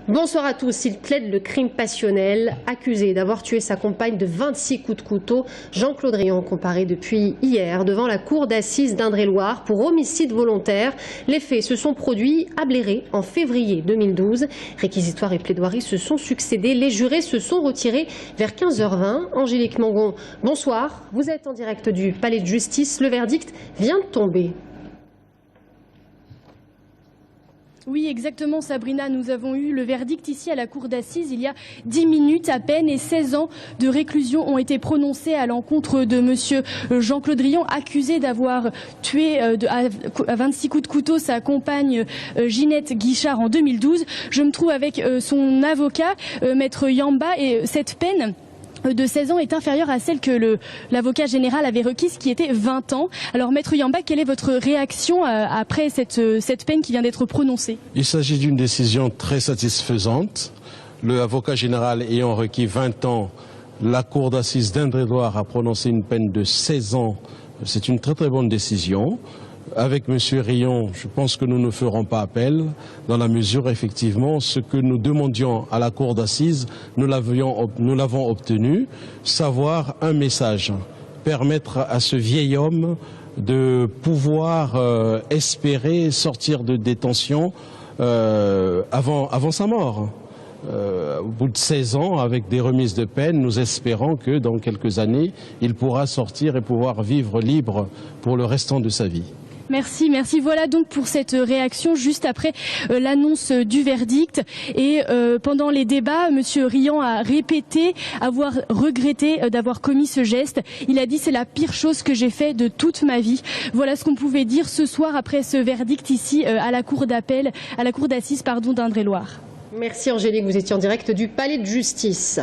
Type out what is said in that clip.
Bonsoir à tous. Il plaide le crime passionnel. Accusé d'avoir tué sa compagne de 26 coups de couteau, Jean-Claude Rion comparaît depuis hier devant la cour d'assises d'Indre-et-Loire pour homicide volontaire. Les faits se sont produits à Bléré en février 2012. Réquisitoires et plaidoiries se sont succédés. Les jurés se sont retirés vers 15h20. Angélique Mangon, bonsoir. Vous êtes en direct du Palais de Justice. Le verdict vient de tomber. Oui, exactement, Sabrina. Nous avons eu le verdict ici à la cour d'assises il y a 10 minutes à peine et 16 ans de réclusion ont été prononcés à l'encontre de monsieur Jean-Claude Rion, accusé d'avoir tué à 26 coups de couteau sa compagne Ginette Guichard en 2012. Je me trouve avec son avocat, maître Yamba, et cette peine de 16 ans est inférieure à celle que l'avocat général avait requise, qui était 20 ans. Alors, maître Yamba, quelle est votre réaction après cette peine qui vient d'être prononcée? Il s'agit d'une décision très satisfaisante. Le avocat général ayant requis 20 ans, la cour d'assises d'Indre-et-Loire a prononcé une peine de 16 ans. C'est une très très bonne décision. Avec M. Rion, je pense que nous ne ferons pas appel, dans la mesure, effectivement, ce que nous demandions à la cour d'assises, nous l'avons obtenu, savoir un message, permettre à ce vieil homme de pouvoir espérer sortir de détention avant sa mort. Au bout de 16 ans, avec des remises de peine, nous espérons que dans quelques années, il pourra sortir et pouvoir vivre libre pour le restant de sa vie. Merci, merci. Voilà donc pour cette réaction juste après l'annonce du verdict. Et pendant les débats, monsieur Rion a répété avoir regretté d'avoir commis ce geste. Il a dit: c'est la pire chose que j'ai fait de toute ma vie. Voilà ce qu'on pouvait dire ce soir après ce verdict ici à la cour d'appel, à la cour d'assises d'Indre-et-Loire. Merci Angélique, vous étiez en direct du Palais de Justice.